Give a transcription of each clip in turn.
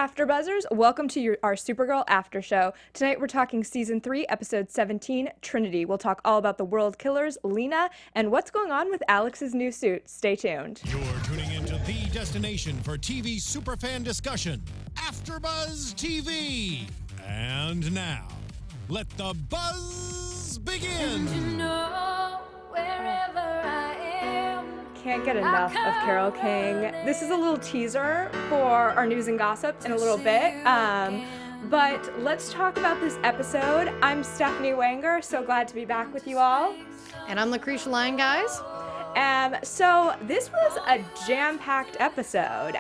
AfterBuzzers, welcome to our Supergirl After Show. Tonight we're talking Season 3, Episode 17, Trinity. We'll talk all about the World Killers, Lena, and what's going on with Alex's new suit. Stay tuned. You're tuning into the destination for TV superfan discussion, AfterBuzz TV. And now, let the buzz begin. You know, wherever I am. Can't get enough of Carol King. This is a little teaser for our news and gossip in a little bit. But let's talk about this episode. I'm Stephanie Wenger, so glad to be back with you all. And I'm Lacretia, Lyon, guys. So this was a jam-packed episode.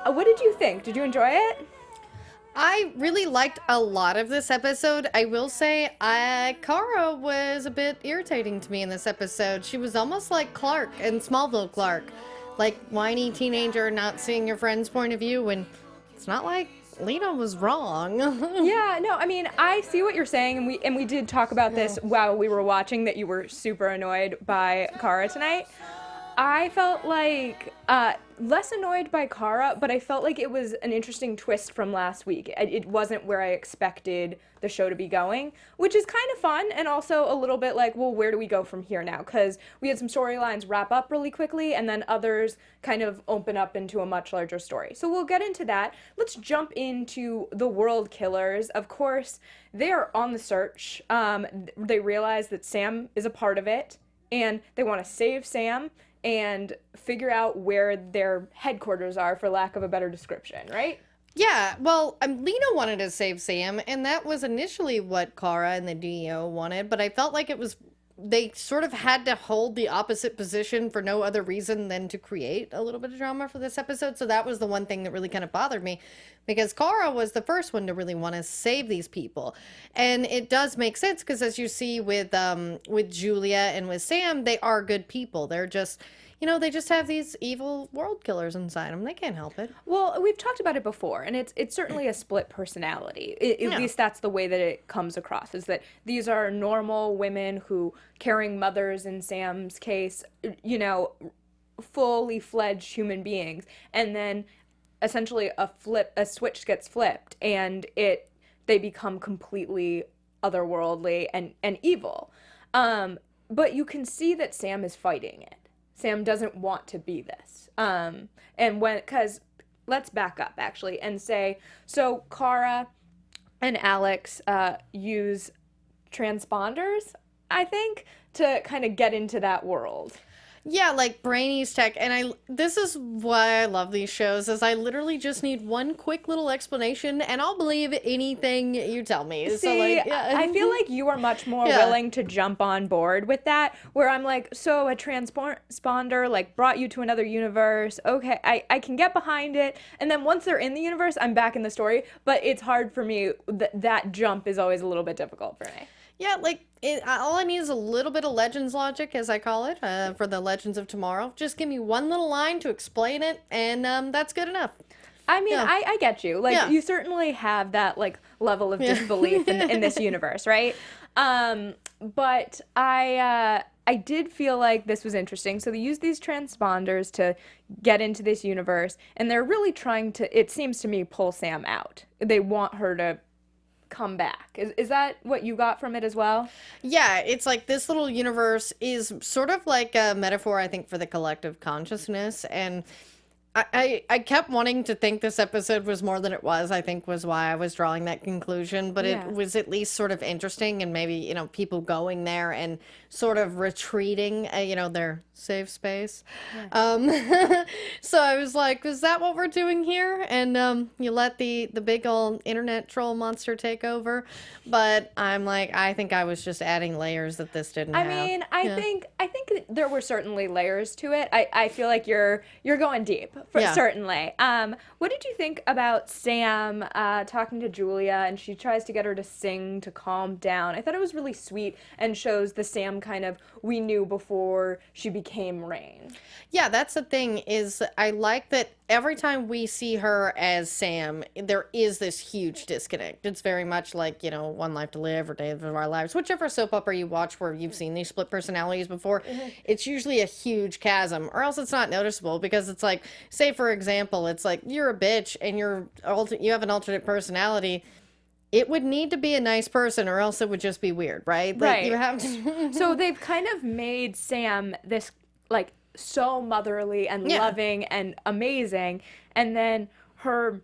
What did you think? Did you enjoy it? I really liked a lot of this episode. I will say, Kara was a bit irritating to me in this episode. She was almost like Clark in Smallville Clark. Like, whiny teenager not seeing your friend's point of view, and it's not like Lena was wrong. Yeah, no, I mean, I see what you're saying, and we did talk about this while we were watching, that you were super annoyed by Kara tonight. I felt like less annoyed by Kara, but I felt like it was an interesting twist from last week. It wasn't where I expected the show to be going, which is kind of fun, and also a little bit like, well, where do we go from here now? Because we had some storylines wrap up really quickly, and then others kind of open up into a much larger story. So we'll get into that. Let's jump into the World Killers. Of course, they are on the search. They realize that Sam is a part of it, and they want to save Sam and figure out where their headquarters are, for lack of a better description, right? Yeah, well, Lena wanted to save Sam, and that was initially what Kara and the DEO wanted, but I felt like they sort of had to hold the opposite position for no other reason than to create a little bit of drama for this episode, so that was the one thing that really kind of bothered me, because Kara was the first one to really want to save these people, and it does make sense, because as you see with Julia and with Sam, they are good people. They're just, they just have these evil world killers inside them. They can't help it. Well, we've talked about it before, and it's certainly a split personality. At least that's the way that it comes across, is that these are normal women who, caring mothers in Sam's case, fully fledged human beings, and then essentially a switch gets flipped, and they become completely otherworldly and evil. But you can see that Sam is fighting it. Sam doesn't want to be this. Because let's back up actually and say, so Kara and Alex use transponders, I think, to kind of get into that world. Yeah, like Brainy's tech, and this is why I love these shows, is I literally just need one quick little explanation, and I'll believe anything you tell me. See, I feel like you are much more willing to jump on board with that, where I'm like, so a transponder, like, brought you to another universe, okay, I can get behind it, and then once they're in the universe, I'm back in the story, but it's hard for me, that jump is always a little bit difficult for me. Yeah, like, all I need is a little bit of Legends logic, as I call it, for the Legends of Tomorrow. Just give me one little line to explain it, and that's good enough. I mean, I get you. Like, you certainly have that, like, level of disbelief in this universe, right? But I did feel like this was interesting. So they use these transponders to get into this universe, and they're really trying to, it seems to me, pull Sam out. They want her to come back. Is that what you got from it as well? Yeah, it's like this little universe is sort of like a metaphor, I think, for the collective consciousness, and I kept wanting to think this episode was more than it was, I think was why I was drawing that conclusion, but it was at least sort of interesting, and maybe, people going there and sort of retreating, their safe space. Yeah. So I was like, is that what we're doing here? And you let the big old internet troll monster take over, but I'm like, I think I was just adding layers that this didn't have. I mean, I think there were certainly layers to it. I feel like you're going deep. Certainly. What did you think about Sam talking to Julia, and she tries to get her to sing to calm down? I thought it was really sweet and shows the Sam kind of we knew before she became Rain. Yeah, that's the thing, is I like that every time we see her as Sam, there is this huge disconnect. It's very much like, One Life to Live or Day of Our Lives, whichever soap opera you watch where you've seen these split personalities before. It's usually a huge chasm, or else it's not noticeable, because it's like, say for example, it's like you're a bitch and you have an alternate personality. It would need to be a nice person, or else it would just be weird, right? Like, Right. You have to. So they've kind of made Sam this, like, so motherly and loving and amazing, and then her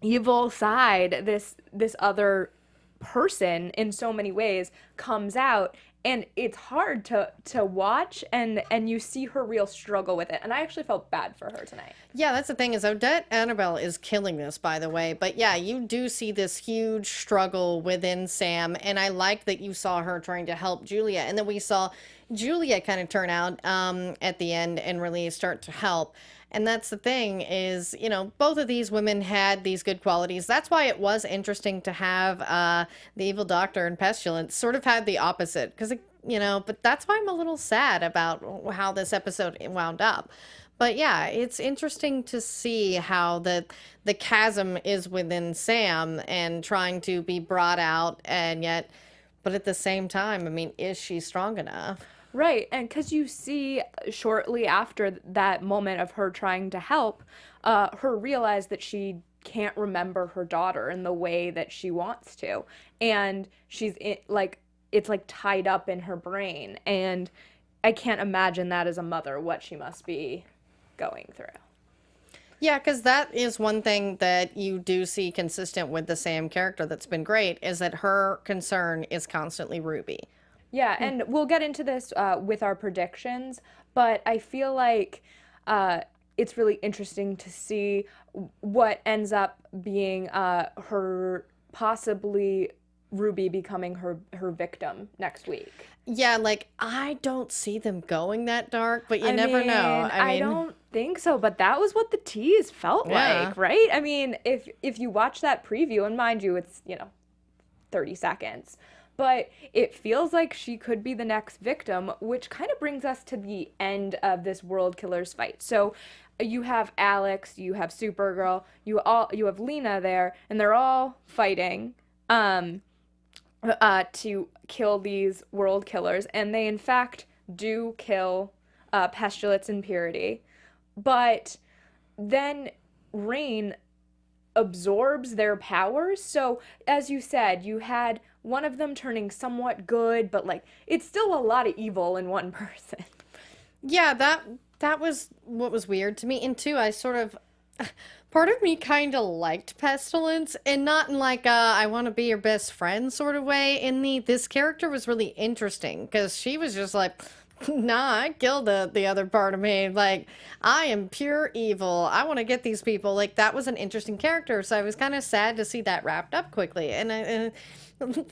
evil side, this other person in so many ways, comes out, and it's hard to watch, and you see her real struggle with it, and I actually felt bad for her tonight. Yeah, that's the thing, is Odette Annabelle is killing this, by the way. But yeah, you do see this huge struggle within Sam, and I like that you saw her trying to help Julia, and then we saw Julia kind of turn out at the end and really start to help. And that's the thing is, both of these women had these good qualities. That's why it was interesting to have the Evil Doctor and Pestilence sort of had the opposite. Because, but that's why I'm a little sad about how this episode wound up. But yeah, it's interesting to see how the chasm is within Sam and trying to be brought out, and yet, but at the same time, I mean, is she strong enough? Right, and because you see shortly after that moment of her trying to help, her realize that she can't remember her daughter in the way that she wants to, and she's it's like tied up in her brain, and I can't imagine that as a mother what she must be going through. Yeah, because that is one thing that you do see consistent with the Sam character that's been great, is that her concern is constantly Ruby. Yeah, and we'll get into this with our predictions, but I feel like it's really interesting to see what ends up being her possibly Ruby becoming her victim next week. Yeah, like, I don't see them going that dark, but you never know. I don't think so, but that was what the tease felt like, right? I mean, if you watch that preview, and mind you, it's, 30 seconds, but it feels like she could be the next victim, which kind of brings us to the end of this World Killers fight. So you have Alex, you have Supergirl, you have Lena there, and they're all fighting to kill these World Killers, and they in fact do kill Pestilence and Purity, but then Rain absorbs their powers. So as you said, you had one of them turning somewhat good, but like it's still a lot of evil in one person. Yeah, that was what was weird to me. And two, I sort of, part of me kind of liked Pestilence, and not in like I want to be your best friend sort of way. This character was really interesting because she was just like, nah, I killed the other part of me. Like, I am pure evil. I want to get these people. Like, that was an interesting character. So I was kind of sad to see that wrapped up quickly. And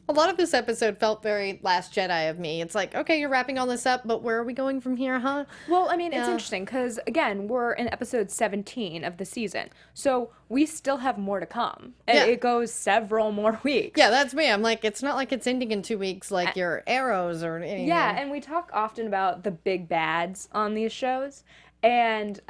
a lot of this episode felt very Last Jedi of me. It's like, okay, you're wrapping all this up, but where are we going from here, huh? Well, I mean, it's interesting because, again, we're in episode 17 of the season. So we still have more to come. Yeah. It goes several more weeks. Yeah, that's me. I'm like, it's not like it's ending in 2 weeks like your Arrows or anything. Yeah, and we talk often about the big bads on these shows. And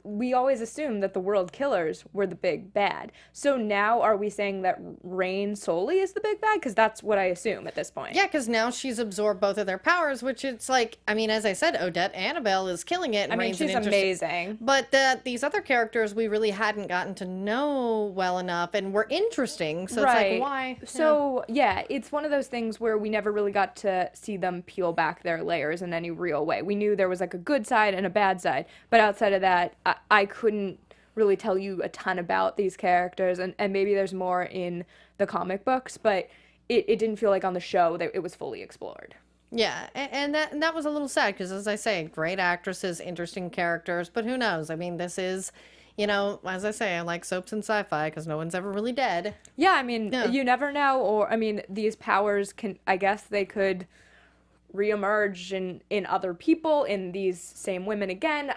we always assume that the World Killers were the big bad. So now are we saying that Rain solely is the big bad? Because that's what I assume at this point. Yeah, because now she's absorbed both of their powers, which it's like, I mean, as I said, Odette Annabelle is killing it. And I mean, Rain's she's amazing. But these other characters we really hadn't gotten to know well enough and were interesting. So it's like, why? So, yeah, it's one of those things where we never really got to see them peel back their layers in any real way. We knew there was like a good side and a bad side. But outside of that, I couldn't really tell you a ton about these characters, and maybe there's more in the comic books, but it didn't feel like on the show that it was fully explored. Yeah, and that was a little sad because, as I say, great actresses, interesting characters, but who knows? I mean, this is, as I say, I like soaps and sci-fi because no one's ever really dead. Yeah, I mean, you never know, or, I mean, these powers I guess they could reemerge in other people, in these same women again.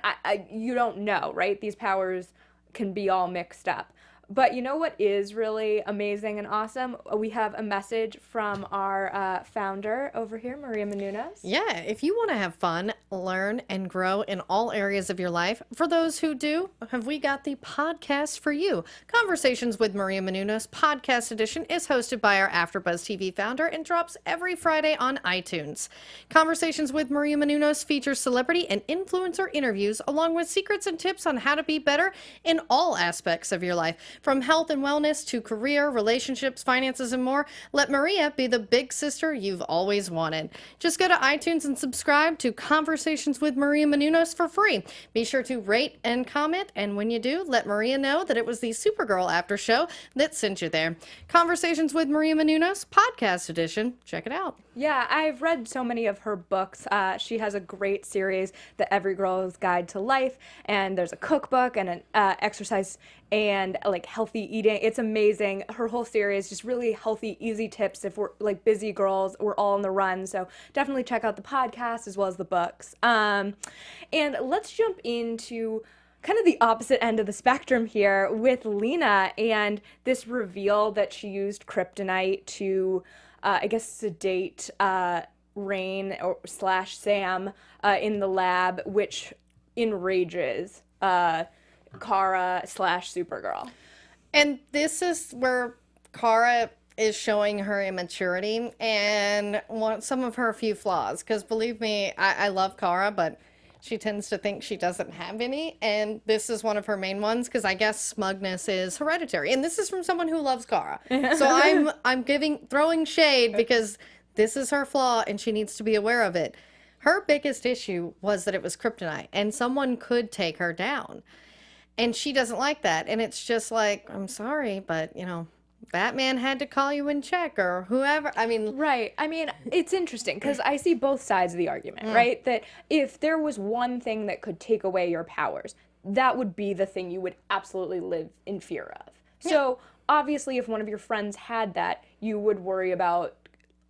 You don't know, right? These powers can be all mixed up. But you know what is really amazing and awesome? We have a message from our founder over here, Maria Menounos. Yeah, if you want to have fun, learn, and grow in all areas of your life? For those who do, have we got the podcast for you. Conversations with Maria Menounos Podcast Edition is hosted by our AfterBuzz TV founder and drops every Friday on iTunes. Conversations with Maria Menounos features celebrity and influencer interviews along with secrets and tips on how to be better in all aspects of your life, from health and wellness to career, relationships, finances, and more. Let Maria be the big sister you've always wanted. Just go to iTunes and subscribe to Conversations with Maria Menounos for free. Be sure to rate and comment, and when you do, let Maria know that it was the Supergirl after show that sent you there. Conversations with Maria Menounos Podcast Edition. Check it out. Yeah, I've read so many of her books. She has a great series, The Every Girl's Guide to Life, and there's a cookbook and an exercise and like healthy eating. It's amazing. Her whole series, just really healthy, easy tips if we're like busy girls, we're all on the run. So definitely check out the podcast as well as the books. And let's jump into kind of the opposite end of the spectrum here with Lena and this reveal that she used kryptonite to I guess sedate Rain or / Sam in the lab, which enrages Kara / Supergirl. And this is where Kara is showing her immaturity and some of her few flaws. Because believe me, I love Kara, but she tends to think she doesn't have any. And this is one of her main ones because I guess smugness is hereditary. And this is from someone who loves Kara. So I'm throwing shade because this is her flaw and she needs to be aware of it. Her biggest issue was that it was kryptonite and someone could take her down. And she doesn't like that. And it's just like, I'm sorry, but, you know, Batman had to call you in check or whoever. I mean... Right. I mean, it's interesting because I see both sides of the argument, right? That if there was one thing that could take away your powers, that would be the thing you would absolutely live in fear of. Yeah. So, obviously, if one of your friends had that, you would worry about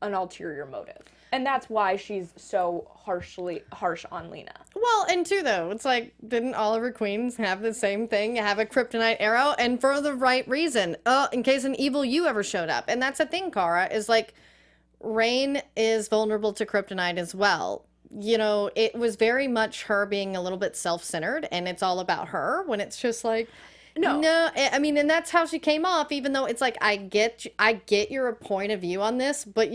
an ulterior motive. And that's why she's so harsh on Lena. Well, and too, though, it's like, didn't Oliver Queen's have the same thing? Have a kryptonite arrow? And for the right reason. In case an evil you ever showed up. And that's the thing, Kara, is like, Rain is vulnerable to kryptonite as well. You know, it was very much her being a little bit self-centered, and it's all about her, when it's just like... No, I mean, and that's how she came off, even though it's like, I get your point of view on this, but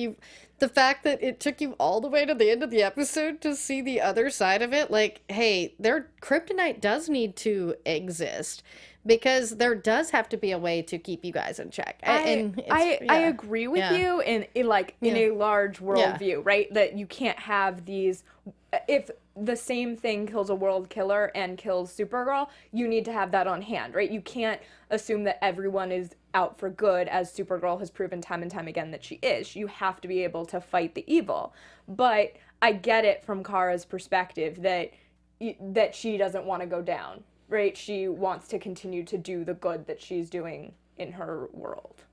the fact that it took you all the way to the end of the episode to see the other side of it, like, hey, their kryptonite does need to exist because there does have to be a way to keep you guys in check. I agree with you in a large world view, right? That you can't have these, if the same thing kills a world killer and kills Supergirl, you need to have that on hand, right? You can't assume that everyone is out for good, as Supergirl has proven time and time again that she is. You have to be able to fight the evil. But I get it from Kara's perspective that she doesn't want to go down, right? She wants to continue to do the good that she's doing in her world.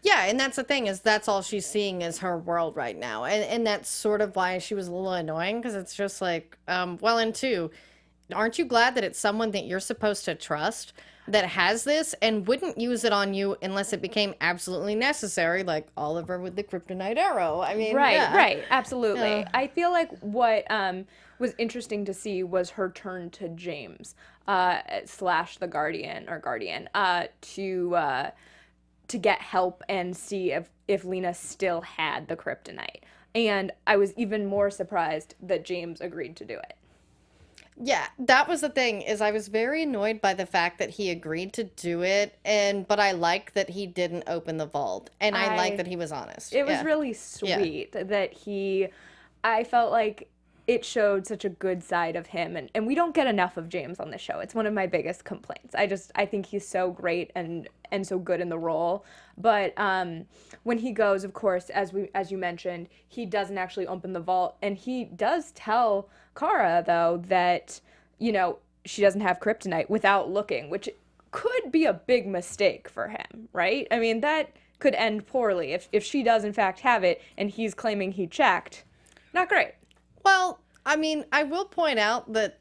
Yeah, and that's the thing, is that's all she's seeing is her world right now. And that's sort of why she was a little annoying, because it's just like, well, and two, aren't you glad that it's someone that you're supposed to trust that has this and wouldn't use it on you unless it became absolutely necessary, like Oliver with the kryptonite arrow? I mean, right, absolutely. I feel like what was interesting to see was her turn to James / the Guardian to get help and see if Lena still had the kryptonite. And I was even more surprised that James agreed to do it. Yeah, that was the thing, is I was very annoyed by the fact that he agreed to do it, but I like that he didn't open the vault, and I like that he was honest. It was really sweet that I felt like it showed such a good side of him, and we don't get enough of James on the show. It's one of my biggest complaints. I think he's so great and so good in the role. But when he goes, of course, as you mentioned, he doesn't actually open the vault, and he does tell Kara, though, that, you know, she doesn't have kryptonite without looking, which could be a big mistake for him, right? I mean, that could end poorly if she does in fact have it and he's claiming he checked. Not great. Well, I mean, I will point out that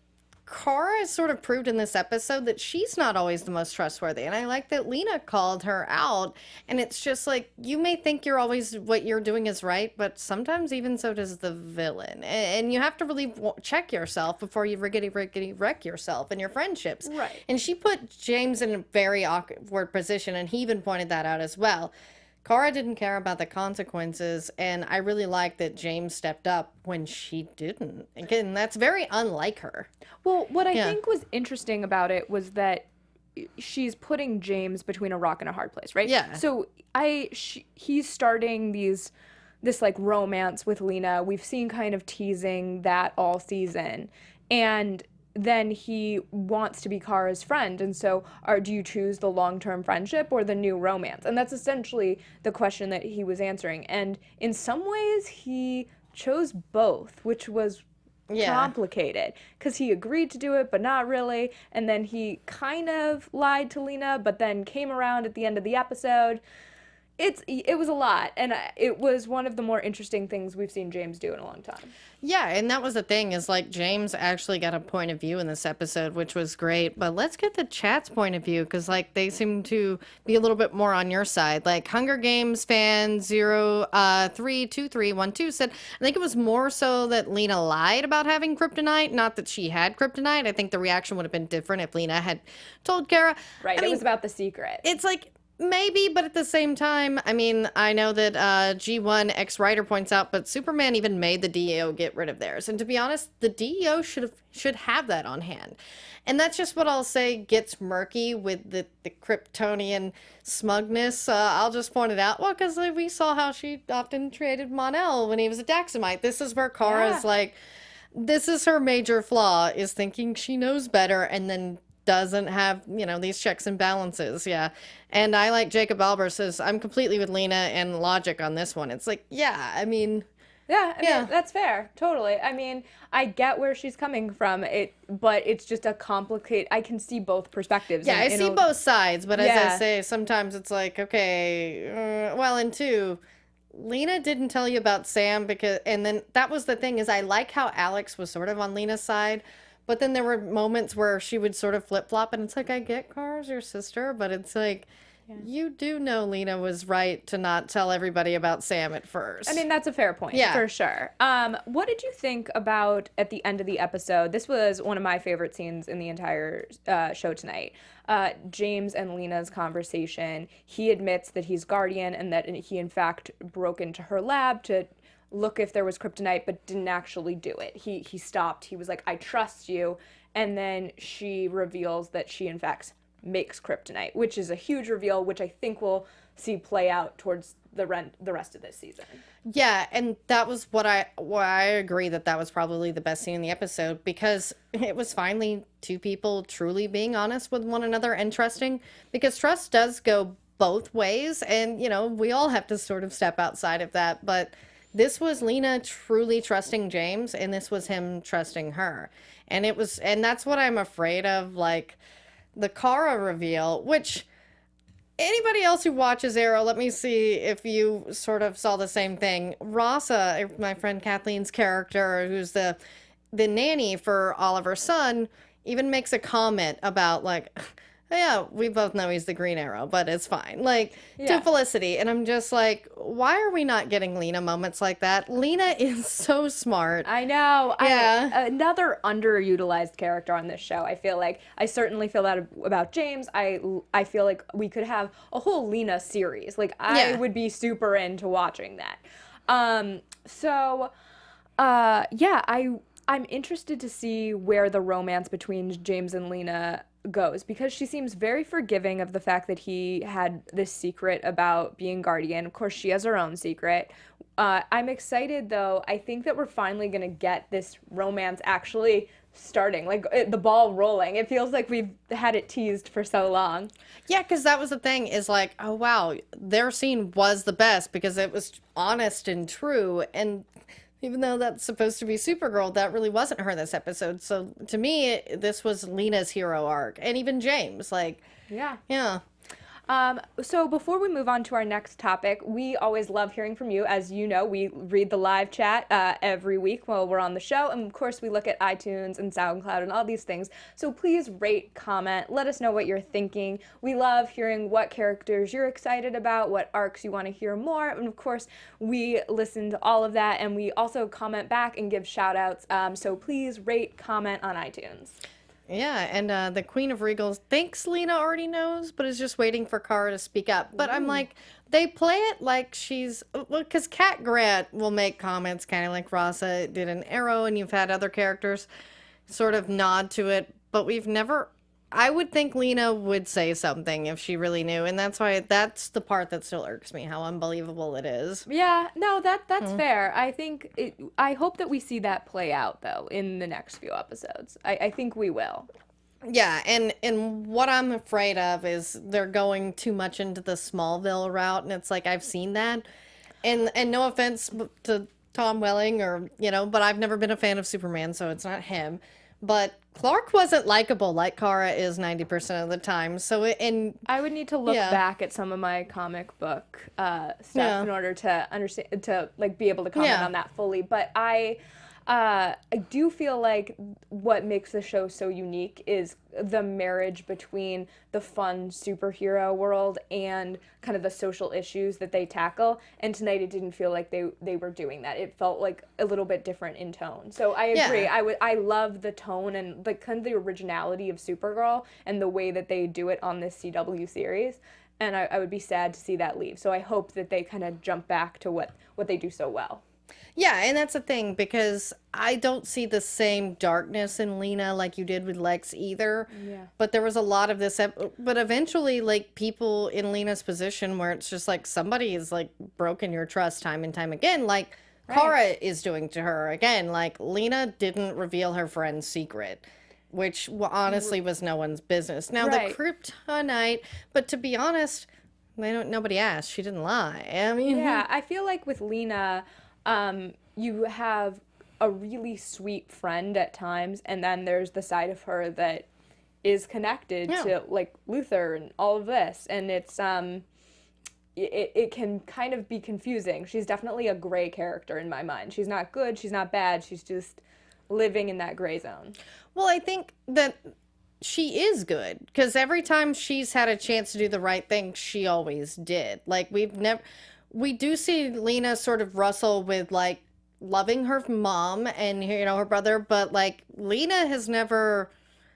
Kara is sort of proved in this episode that she's not always the most trustworthy. And I like that Lena called her out. And it's just like, you may think you're always, what you're doing is right, but sometimes even so does the villain. And you have to really check yourself before you rickety wreck yourself and your friendships. Right. And she put James in a very awkward position, and he even pointed that out as well. Kara didn't care about the consequences, and I really like that James stepped up when she didn't. Again, that's very unlike her. Well, what I think was interesting about it was that she's putting James between a rock and a hard place, right? Yeah. So he's starting this like romance with Lena. We've seen kind of teasing that all season, and then he wants to be Kara's friend. And so do you choose the long-term friendship or the new romance? And that's essentially the question that he was answering. And in some ways, he chose both, which was complicated because he agreed to do it, but not really. And then he kind of lied to Lena, but then came around at the end of the episode. It was a lot, and it was one of the more interesting things we've seen James do in a long time. Yeah, and that was the thing, is like James actually got a point of view in this episode, which was great. But let's get the chat's point of view, because like they seem to be a little bit more on your side. Like Hunger Games fan 032312 said, I think it was more so that Lena lied about having kryptonite, not that she had kryptonite. I think the reaction would have been different if Lena had told Kara. Right, it was about the secret. It's like, maybe, but at the same time, I mean, I know that G1 ex-writer points out, but Superman even made the DEO get rid of theirs. And to be honest, the DEO should have that on hand. And that's just what I'll say gets murky with the Kryptonian smugness. I'll just point it out. Well, because we saw how she often traded Mon-El when he was a Daxamite. This is where Kara's like, this is her major flaw, is thinking she knows better and then doesn't have, these checks and balances. Yeah. And I like Jacob Albert says, I'm completely with Lena and logic on this one. It's like, I mean, that's fair. Totally. I mean, I get where she's coming from, but it's just a complicated, I can see both perspectives. Yeah, I see both sides, but as I say, sometimes it's like, okay, and two, Lena didn't tell you about Sam and then that was the thing, is I like how Alex was sort of on Lena's side. But then there were moments where she would sort of flip-flop, and it's like, I get Kara's your sister, but it's like, you do know Lena was right to not tell everybody about Sam at first. I mean, that's a fair point, for sure. What did you think about, at the end of the episode, this was one of my favorite scenes in the entire show tonight, James and Lena's conversation. He admits that he's Guardian, and that he, in fact, broke into her lab to look if there was kryptonite, but didn't actually do it. He stopped. He was like, I trust you. And then she reveals that she, in fact, makes kryptonite, which is a huge reveal, which I think we'll see play out towards the rest of this season. Yeah, and that was why I agree that was probably the best scene in the episode, because it was finally two people truly being honest with one another and trusting, because trust does go both ways, and, we all have to sort of step outside of that, but this was Lena truly trusting James, and this was him trusting her. And that's what I'm afraid of, like, the Kara reveal, which anybody else who watches Arrow, let me see if you sort of saw the same thing. Rasa, my friend Kathleen's character, who's the nanny for Oliver's son, even makes a comment about, like, yeah, we both know he's the Green Arrow, but it's fine. Like, to Felicity. And I'm just like, why are we not getting Lena moments like that? Lena is so smart. I know. Yeah. Another underutilized character on this show. I feel like, I certainly feel that about James. I feel like we could have a whole Lena series. Like, I would be super into watching that. I'm interested to see where the romance between James and Lena goes, because she seems very forgiving of the fact that he had this secret about being Guardian. Of course, she has her own secret. I'm excited, though. I think that we're finally going to get this romance actually starting, like the ball rolling. It feels like we've had it teased for so long. Yeah, because that was the thing, is like, oh, wow, their scene was the best because it was honest and true, and even though that's supposed to be Supergirl, that really wasn't her this episode. So to me, this was Lena's hero arc. And even James, like, yeah. So before we move on to our next topic, we always love hearing from you. As you know, we read the live chat every week while we're on the show. And of course, we look at iTunes and SoundCloud and all these things. So please rate, comment, let us know what you're thinking. We love hearing what characters you're excited about, what arcs you want to hear more. And of course, we listen to all of that. And we also comment back and give shout outs. So please rate, comment on iTunes. Yeah, and the Queen of Regals thinks Lena already knows, but is just waiting for Kara to speak up. But I'm like, they play it like she's... Well, because Cat Grant will make comments kind of like Rasa did in Arrow, and you've had other characters sort of nod to it, but we've never... I would think Lena would say something if she really knew, and that's why that's the part that still irks me, how unbelievable it is. Yeah, no, that's fair. I hope that we see that play out, though, in the next few episodes. I think we will. Yeah, and what I'm afraid of is they're going too much into the Smallville route, and it's like, I've seen that, and no offense to Tom Welling, or, but I've never been a fan of Superman, so it's not him. But Clark wasn't likable like Kara is 90% of the time. So I would need to look back at some of my comic book stuff in order to understand, to like be able to comment on that fully. But I do feel like what makes the show so unique is the marriage between the fun superhero world and kind of the social issues that they tackle. And tonight it didn't feel like they were doing that. It felt like a little bit different in tone. So I agree. Yeah. I love the tone and the kind of the originality of Supergirl and the way that they do it on this CW series. And I would be sad to see that leave. So I hope that they kind of jump back to what they do so well. Yeah, and that's the thing, because I don't see the same darkness in Lena like you did with Lex either. Yeah. But there was a lot of this, but eventually, like, people in Lena's position where it's just like somebody has, like, broken your trust time and time again, like Kara is doing to her. Again, like, Lena didn't reveal her friend's secret, which honestly was no one's business. Now, the Kryptonite, but to be honest, nobody asked. She didn't lie. I mean... Yeah, I feel like with Lena... you have a really sweet friend at times, and then there's the side of her that is connected to, like, Luthor and all of this, and it's, it can kind of be confusing. She's definitely a gray character in my mind. She's not good, she's not bad, she's just living in that gray zone. Well, I think that she is good, because every time she's had a chance to do the right thing, she always did. Like, we do see Lena sort of wrestle with, like, loving her mom and, her brother, but, like, Lena has never,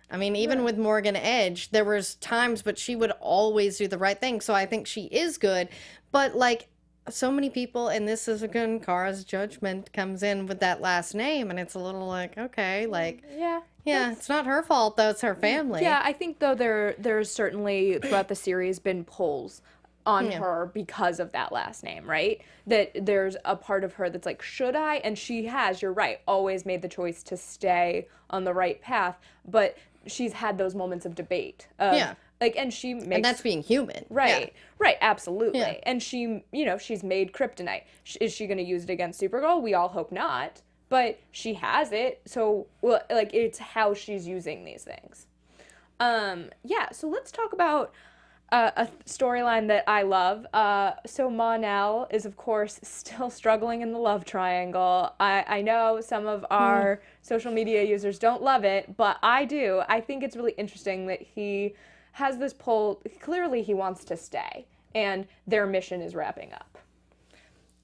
I mean, even with Morgan Edge, there was times, but she would always do the right thing, so I think she is good, but, like, so many people, and this is, again, Kara's judgment comes in with that last name, and it's a little like, okay, like... Yeah, it's not her fault, though, it's her family. Yeah, I think, though, there's certainly, throughout the series, been polls on her because of that last name, right? That there's a part of her that's like, should I? And she has, you're right, always made the choice to stay on the right path, but she's had those moments of debate. Like, and she makes... And that's being human. Right, right, absolutely. Yeah. And she, she's made kryptonite. Is she going to use it against Supergirl? We all hope not, but she has it, so, well, like, it's how she's using these things. So let's talk about... a storyline that I love. So Mon-El is, of course, still struggling in the love triangle. I know some of our social media users don't love it, but I do. I think it's really interesting that he has this pull. Clearly, he wants to stay, and their mission is wrapping up.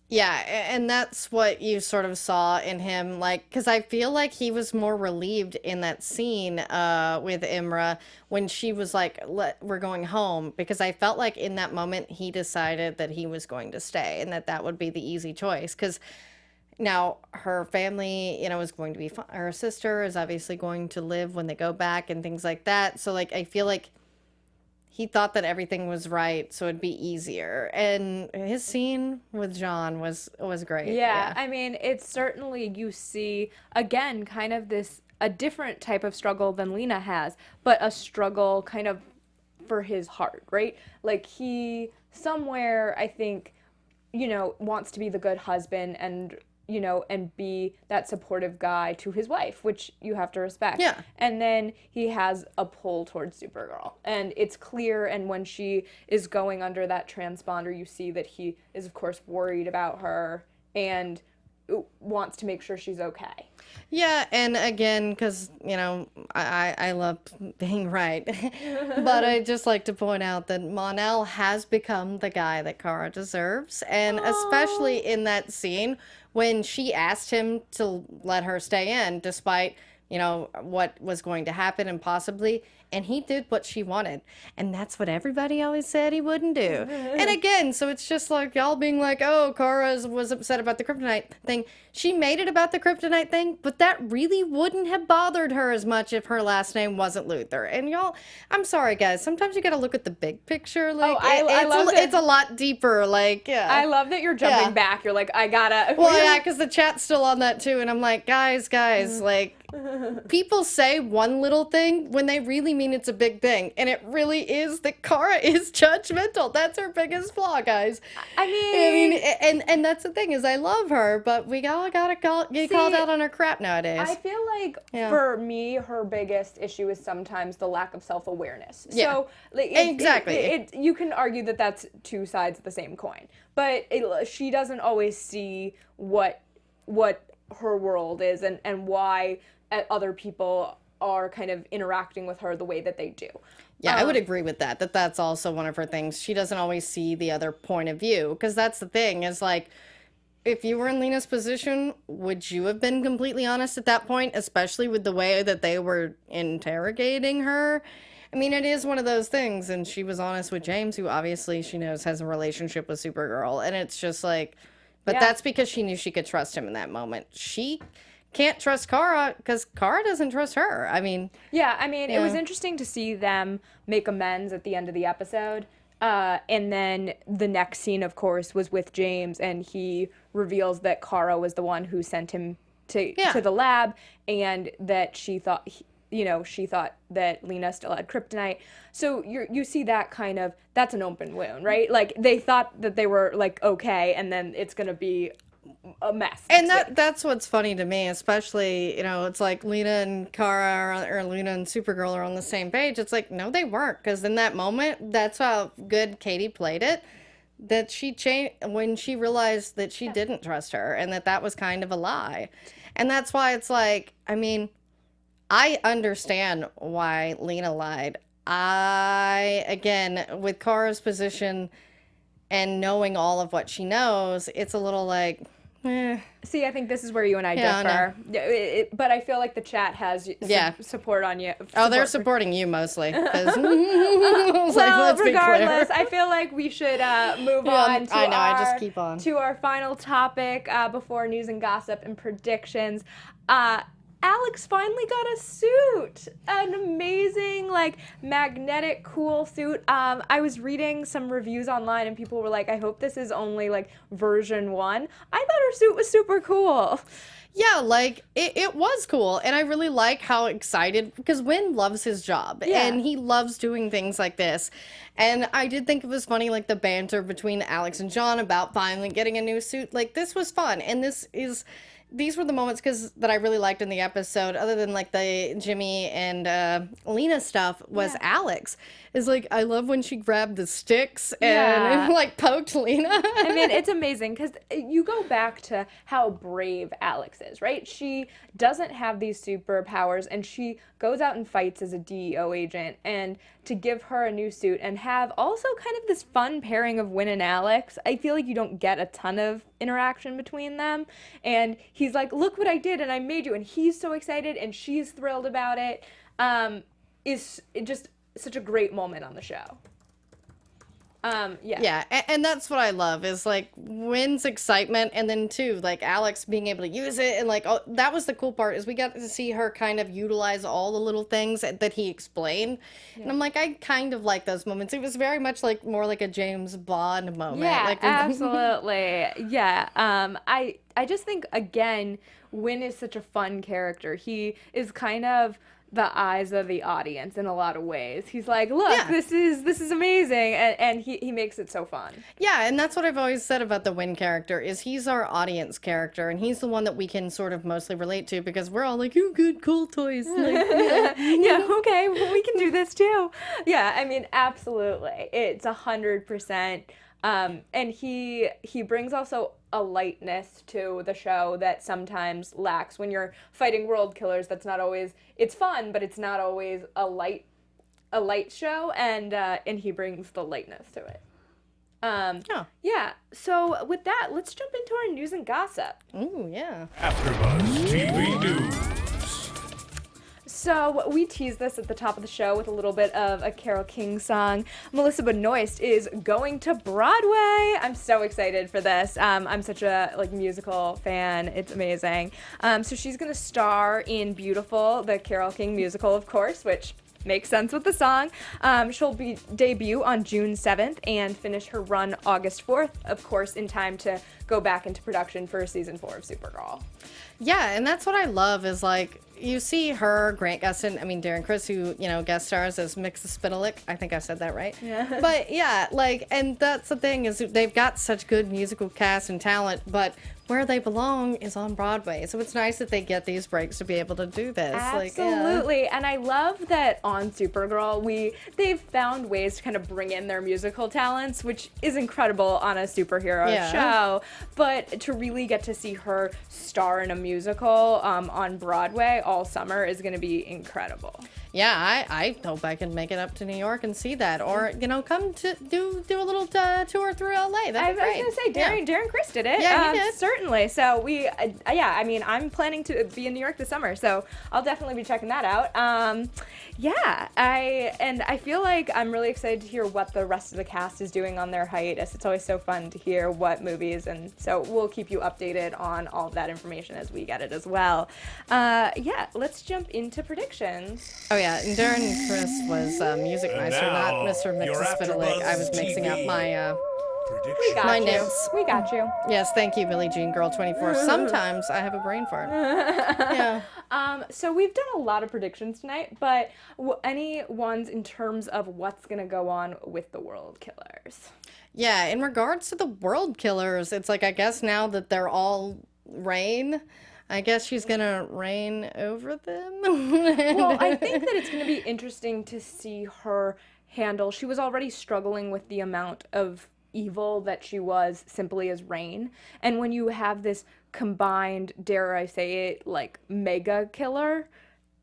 Yeah, and that's what you sort of saw in him, like, because I feel like he was more relieved in that scene with Imra when she was like, we're going home, because I felt like in that moment he decided that he was going to stay and that would be the easy choice, because now her family, is going to be fine. Her sister is obviously going to live when they go back and things like that, so, like, I feel like he thought that everything was right, so it'd be easier. And his scene with John was great. Yeah, I mean, it's certainly, you see, again, kind of a different type of struggle than Lena has, but a struggle kind of for his heart, right? Like, he somewhere, I think, wants to be the good husband and you know, and be that supportive guy to his wife, which you have to respect. Yeah. And then he has a pull towards Supergirl. And it's clear, and when she is going under that transponder, you see that he is, of course, worried about her and wants to make sure she's okay. Yeah, and again, because, you know, I love being right. But I just like to point out that Mon-El has become the guy that Kara deserves. And especially in that scene when she asked him to let her stay in, despite, you know, what was going to happen and possibly. And he did what she wanted. And that's what everybody always said he wouldn't do. And again, so it's just like y'all being like, oh, Kara was upset about the kryptonite thing. She made it about the kryptonite thing, but that really wouldn't have bothered her as much if her last name wasn't Luthor. And y'all, I'm sorry, guys. Sometimes you got to look at the big picture. Like, it's a lot deeper. Like, yeah. I love that you're jumping back. You're like, I gotta. Well, yeah, because the chat's still on that too. And I'm like, guys, like, people say one little thing when they really mean it's a big thing. And it really is that Kara is judgmental. That's her biggest flaw, guys. I mean, and that's the thing is I love her, but we all gotta get called out on her crap nowadays. I feel like for me, her biggest issue is sometimes the lack of self-awareness. Yeah. So, like, Exactly. You can argue that that's two sides of the same coin, but she doesn't always see what her world is and why other people are kind of interacting with her the way that they do. Yeah, I would agree with that. That's also one of her things. She doesn't always see the other point of view, because that's the thing is like, if you were in Lena's position, would you have been completely honest at that point, especially with the way that they were interrogating her? I mean, it is one of those things, and she was honest with James, who obviously she knows has a relationship with Supergirl, and it's just like, but that's because she knew she could trust him in that moment. She can't trust Kara because Kara doesn't trust her. I mean... Yeah, I mean, it was interesting to see them make amends at the end of the episode. And then the next scene, of course, was with James, and he reveals that Kara was the one who sent him to the lab, and that she thought... she thought that Lena still had kryptonite. So you see that kind of, that's an open wound, right? Like, they thought that they were, like, okay, and then it's going to be a mess. And that's what's funny to me, especially, it's like Lena and Kara or Lena and Supergirl are on the same page. It's like, no, they weren't, because in that moment, that's how good Katie played it, that she changed when she realized that she didn't trust her and that was kind of a lie. And that's why it's like, I mean... I understand why Lena lied. Again, with Kara's position and knowing all of what she knows, it's a little like, See, I think this is where you and I differ. But I feel like the chat has support on you. They're supporting you mostly. Let's regardless, I feel like we should move on to our final topic before news and gossip and predictions. Alex finally got a suit, an amazing, magnetic, cool suit. I was reading some reviews online and people were like, I hope this is only, version 1. I thought her suit was super cool. Yeah, it was cool, and I really like how excited, because Wynn loves his job, and he loves doing things like this, and I did think it was funny, the banter between Alex and John about finally getting a new suit. This was fun, and these were the moments that I really liked in the episode, other than the Jimmy and Lena stuff, was Alex. Is I love when she grabbed the sticks and poked Lena. I mean, it's amazing because you go back to how brave Alex is, right? She doesn't have these superpowers and she goes out and fights as a DEO agent, and to give her a new suit and have also kind of this fun pairing of Wynn and Alex, I feel like you don't get a ton of interaction between them. And he's like, look what I did and I made you, and he's so excited and she's thrilled about it. Is just such a great moment on the show. And that's what I love is Wynn's excitement, and then too Alex being able to use it, and that was the cool part is we got to see her kind of utilize all the little things that he explained, and I'm I kind of like those moments. It was very much more like a James Bond moment. Absolutely. I just think again, Wynn is such a fun character. He is kind of the eyes of the audience in a lot of ways. He's like, look, Yeah. this is amazing, and he makes it so fun. Yeah, and that's what I've always said about the Win character, is he's our audience character, and he's the one that we can sort of mostly relate to, because we're all like, you good, cool toys. Like, Yeah, okay, well, we can do this too. Yeah, I mean, absolutely. It's 100%. And he brings also a lightness to the show that sometimes lacks when you're fighting world killers. That's not always, it's fun, but it's not always a light show, and he brings the lightness to it. Yeah. So with that, let's jump into our news and gossip. Ooh, yeah. AfterBuzz TV News. So we teased this at the top of the show with a little bit of a Carole King song. Melissa Benoist is going to Broadway. I'm so excited for this. I'm such a musical fan. It's amazing. So she's gonna star in Beautiful, the Carole King musical, of course, which makes sense with the song. She'll debut on June 7th and finish her run August 4th, of course, in time to go back into production for season 4 of Supergirl. Yeah, and that's what I love is, like, you see her, Grant Gustin, Darren Criss, who, guest stars as Mxyzptlk. I think I said that right. Yeah. But, yeah, and that's the thing, is they've got such good musical cast and talent, but where they belong is on Broadway. So it's nice that they get these breaks to be able to do this. Absolutely. And I love that on Supergirl, they've found ways to kind of bring in their musical talents, which is incredible on a superhero show. But to really get to see her star in a musical on Broadway all summer is going to be incredible. Yeah, I hope I can make it up to New York and see that, or come to do a little tour through LA. That'd be great. I was gonna say Darren Criss did it. Yeah, he did. Certainly. So I'm planning to be in New York this summer, so I'll definitely be checking that out. I feel like I'm really excited to hear what the rest of the cast is doing on their hiatus. It's always so fun to hear what movies, and so we'll keep you updated on all of that information as we get it as well. Let's jump into predictions. Oh yeah, and Darren Criss was music master, not Mr. Mxyzptlk. I was mixing up my my notes. We got you. Yes, thank you, Billie Jean Girl 24. Sometimes I have a brain fart. Yeah. So we've done a lot of predictions tonight, but any ones in terms of what's gonna go on with the World Killers? Yeah, in regards to the World Killers, it's like, I guess now that they're all Reign, I guess she's gonna reign over them. Well, I think that it's gonna be interesting to see her handle. She was already struggling with the amount of evil that she was simply as Reign, and when you have this combined, dare I say it, like mega killer,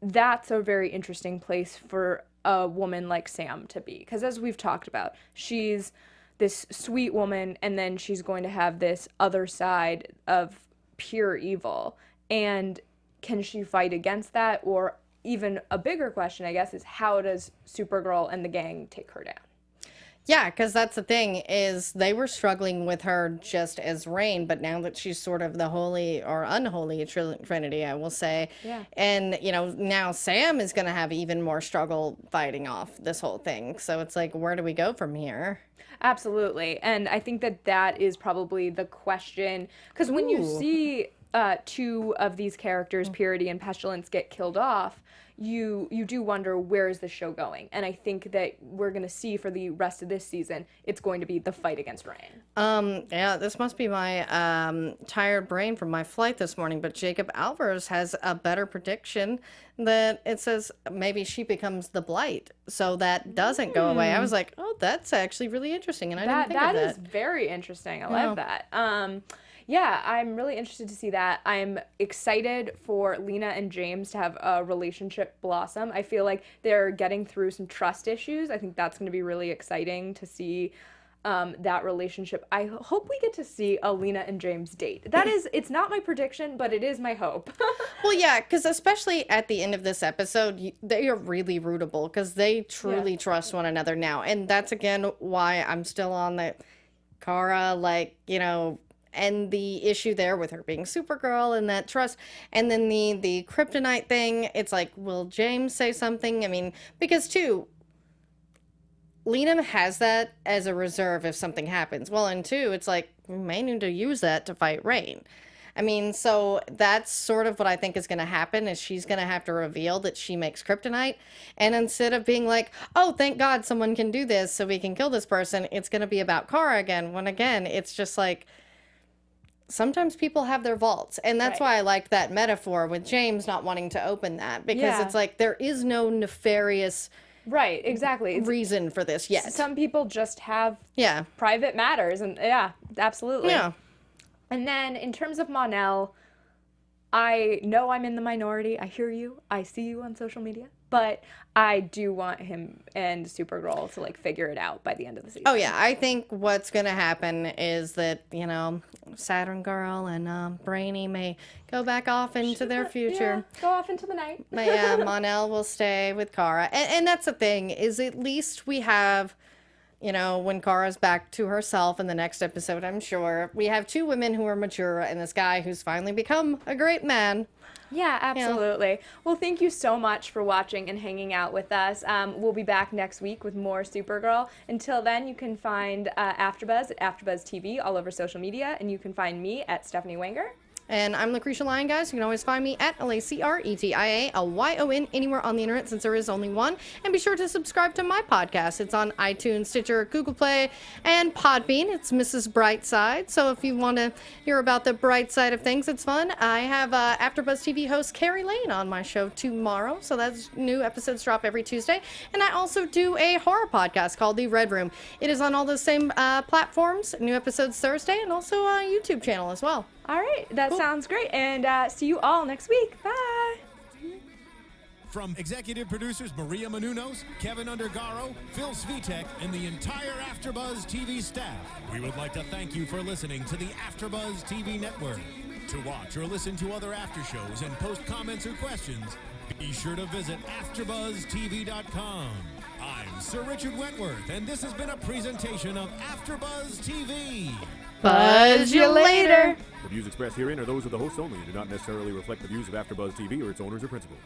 that's a very interesting place for a woman like Sam to be, because as we've talked about, she's this sweet woman, and then she's going to have this other side of pure evil, and can she fight against that? Or even a bigger question, I guess, is how does Supergirl and the gang take her down? Yeah, because that's the thing, is they were struggling with her just as Reign, but now that she's sort of the holy or unholy trinity, I will say. Yeah. And, now Sam is going to have even more struggle fighting off this whole thing. So it's like, where do we go from here? Absolutely. And I think that is probably the question, because when you see two of these characters, Purity and Pestilence, get killed off, you do wonder, where is the show going? And I think that we're going to see for the rest of this season, it's going to be the fight against Reign. Yeah, this must be my tired brain from my flight this morning, but Jacob Alvarez has a better prediction that it says maybe she becomes the Blight, so that doesn't go away. I was like, oh, that's actually really interesting, and I didn't think of that. That is very interesting. I love that. Yeah, I'm really interested to see that. I'm excited for Lena and James to have a relationship blossom. I feel like they're getting through some trust issues. I think that's going to be really exciting to see that relationship. I hope we get to see a Lena and James date. It's not my prediction, but it is my hope. Well, yeah, because especially at the end of this episode, they are really rootable, because they truly trust one another now. And that's, again, why I'm still on the Kara, and the issue there with her being Supergirl and that trust. And then the kryptonite thing, it's like, will James say something? Because too, Lena has that as a reserve if something happens. Well, and two, it's like, we may need to use that to fight Reign. I mean, so that's sort of what I think is going to happen is she's going to have to reveal that she makes kryptonite. And instead of being like, oh, thank God someone can do this so we can kill this person, it's going to be about Kara again. When again, it's just like, sometimes people have their vaults. And that's why I liked that metaphor with James not wanting to open that. Because it's like, there is no nefarious reason for this yet. Some people just have private matters. And absolutely. Yeah. And then in terms of Mon-El, I know I'm in the minority. I hear you. I see you on social media. But I do want him and Supergirl to like figure it out by the end of the season. Oh yeah, I think what's gonna happen is that, you know, Saturn Girl and Brainy may go back off into their future. Yeah, go off into the night. But yeah, Mon-El will stay with Kara. And that's the thing, is at least we have, you know, when Kara's back to herself in the next episode, I'm sure, we have two women who are mature and this guy who's finally become a great man. Yeah, absolutely. Yeah. Well, thank you so much for watching and hanging out with us. We'll be back next week with more Supergirl. Until then, you can find AfterBuzz at AfterBuzz TV all over social media, and you can find me at Stephanie Wenger. And I'm Lacretia Lyon, guys. You can always find me at LACRETIALYON anywhere on the internet since there is only one. And be sure to subscribe to my podcast. It's on iTunes, Stitcher, Google Play, and Podbean. It's Mrs. Brightside. So if you want to hear about the bright side of things, it's fun. I have AfterBuzz TV host Carrie Lane on my show tomorrow. So that's new episodes drop every Tuesday. And I also do a horror podcast called The Red Room. It is on all the same platforms. New episodes Thursday and also a YouTube channel as well. All right, that sounds great, and see you all next week. Bye. From executive producers Maria Menounos, Kevin Undergaro, Phil Svitek, and the entire AfterBuzz TV staff, we would like to thank you for listening to the AfterBuzz TV network. To watch or listen to other after shows and post comments or questions, be sure to visit AfterBuzzTV.com. I'm Sir Richard Wentworth, and this has been a presentation of AfterBuzz TV. Buzz you later. The views expressed herein are those of the hosts only and do not necessarily reflect the views of AfterBuzz TV or its owners or principals.